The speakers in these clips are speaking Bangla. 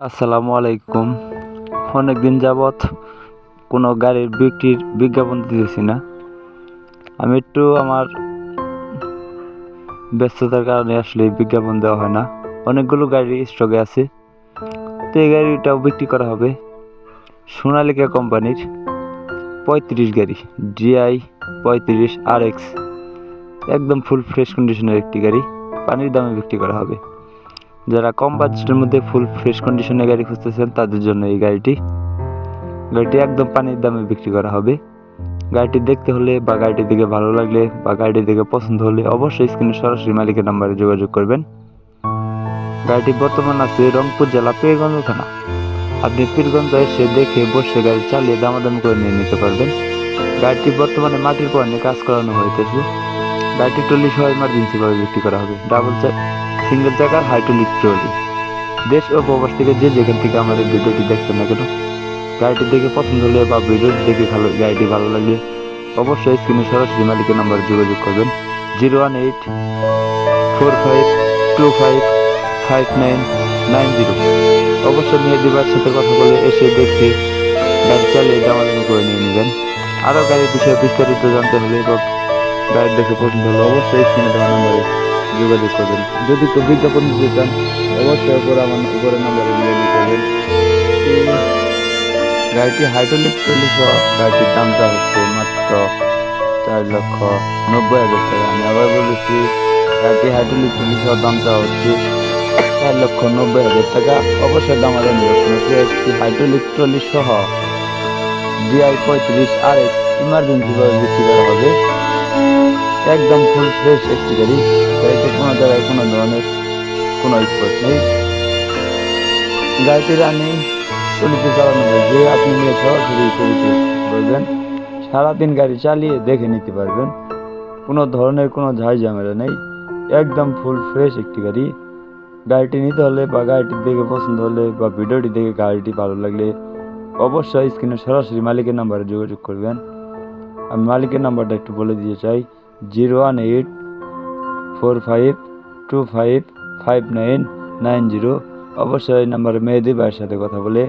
আসসালামু আলাইকুম। অনেকদিন যাবৎ কোনো গাড়ির বিক্রির বিজ্ঞাপন দিতেছি না। আমি একটু আমার ব্যস্ততার কারণে আসলে বিজ্ঞাপন দেওয়া হয় না। অনেকগুলো গাড়ি স্টকে আছে, তো এই গাড়িটাও বিক্রি করা হবে। সোনালিকা কোম্পানির 35 গাড়ি, GI 35 RX, একদম ফুল ফ্রেশ কন্ডিশনের একটি গাড়ি পানির দামে বিক্রি করা হবে। যারা কম বাজেটের মধ্যে ফুল ফ্রেশ কন্ডিশনের গাড়ি খুঁজতেছেন তাদের জন্য এই গাড়িটি একদম পানির দামে বিক্রি করা হবে। গাড়িটি দেখতে হলে বা গাড়িটি দেখে ভালো লাগলে বা গাড়িটি দেখে পছন্দ হলে অবশ্যই স্ক্রিনে সরাসরি মালিকের নাম্বারে যোগাযোগ করবেন। গাড়িটি বর্তমান আছে রংপুর জেলা পীরগঞ্জ থানা। আপনি পীরগঞ্জ এসে দেখে বসে গাড়ি চালিয়ে দামাদামি করে নিয়ে নিতে পারবেন। গাড়িটি বর্তমানে মাটির পয়েন্টে কাজ করানো হইতেছে। গাড়িটি ট্রলি সহ ইমার্জেন্সি ভাবে বিক্রি করা হবে। সিঙ্গেল চাকার হাইড্রোলিক ট্রলি। দেশ ও প্রবাস থেকে যে যেখান থেকে আমাদের ভিডিওটি দেখছেন না কেন, গাড়িটি দেখে পছন্দ হলে বা ভিডিওটি দেখে গাড়িটি ভালো লাগলে অবশ্যই স্ক্রিনে সরাসরি মালিকের নাম্বারে যোগাযোগ করবেন। 01825255990। অবশ্যই মেহেদি ভাইয়ের সাথে কথা বলে এসে দেখে গাড়ি চালিয়ে দামাদামি করে নিয়ে নেবেন। আরও গাড়ির বিষয়ে বিস্তারিত জানতে হলে বা গাড়ি দেখে পছন্দ হলে অবশ্যই স্ক্রিনে দেওয়া নাম্বারে যোগাযোগ করবেন। যদি কেউ বিজ্ঞাপন দিতে চান অবশ্যই উপরের নাম্বারে যোগাযোগ করবেন। গাড়িটি হাইড্রোলিক ট্রলি সহ গাড়িটির দামটা হচ্ছে মাত্র 4,90,000 টাকা। আমি আবার বলেছি, গাড়িটি হাইড্রোলিক ট্রলি সহ দামটা হচ্ছে 4,90,000 টাকা। অবশ্যই দামাদামি করছেন। একটি হাইড্রোলিক ট্রলি সহ GI 35 RX ইমার্জেন্সি ভাবে বিক্রি করা হবে। একদম ফুল ফ্রেশ একটি গাড়ি। গাড়িতে কোনো জায়গায় কোনো ধরনের কোনো স্পট নেই। গাড়িটি রানিং ট্রলিতে চালানো হয়েছে। আপনি নিয়ে সরাসরি ট্রলিতে করবেন। সারাদিন গাড়ি চালিয়ে দেখে নিতে পারবেন। কোনো ধরনের কোনো ঝাই ঝামেলা নেই। একদম ফুল ফ্রেশ একটি গাড়ি। গাড়িটি নিতে হলে বা গাড়িটি দেখে পছন্দ হলে বা ভিডিওটি দেখে গাড়িটি ভালো লাগলে অবশ্যই স্ক্রিনে সরাসরি মালিকের নাম্বারে যোগাযোগ করবেন। আমি মালিকের নাম্বারটা একটু বলে দিতে চাই, 01845255990। অবশ্যই এই নাম্বারে মেহেদি ভাইয়ের সাথে কথা বলে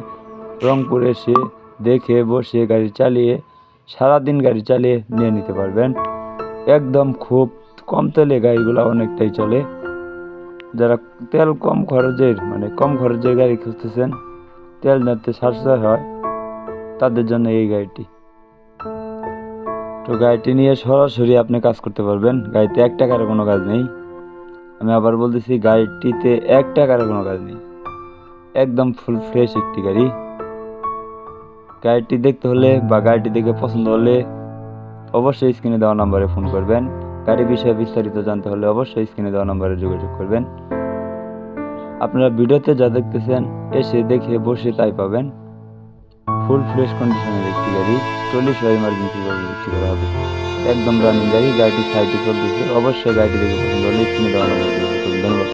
রংপুর এসে দেখে বসে গাড়ি চালিয়ে সারাদিন গাড়ি চালিয়ে নিয়ে নিতে পারবেন। একদম খুব কম তেলে গাড়িগুলো অনেকটাই চলে। যারা তেল কম খরচের গাড়ি খুঁজতেছেন, তেল যাতে সাশ্রয় হয়, তাদের জন্য এই গাড়িটি। তো গাড়িটি নিয়ে সরাসরি আপনি কাজ করতে পারবেন। গাড়িতে 1 টাকার কোনো কাজ নেই। আমি আবার বলতেছি, গাড়িটিতে 1 টাকার কোনো কাজ নেই। একদম ফুল ফ্রেশ একটি গাড়ি। গাড়িটি দেখতে হলে বা গাড়িটি দেখে পছন্দ হলে অবশ্যই স্ক্রিনে দেওয়া নাম্বারে ফোন করবেন। গাড়ির বিষয়ে বিস্তারিত জানতে হলে অবশ্যই স্ক্রিনে দেওয়া নাম্বারে যোগাযোগ করবেন। আপনারা ভিডিওতে যা দেখতেছেন এসে দেখে বসে তাই পাবেন। ফুল ফ্রেশ কন্ডিশনের একটি গাড়ি ট্রলি সহ ইমার্জেন্সি ভাবে বিক্রি করা হবে। একদম রানিং গাড়ি। গাড়িটি সাইডে চলতেছে। অবশ্যই গাড়িটি দেখে পছন্দ হলে স্ক্রিনে দেওয়া নাম্বারে যোগাযোগ করবেন। ধন্যবাদ।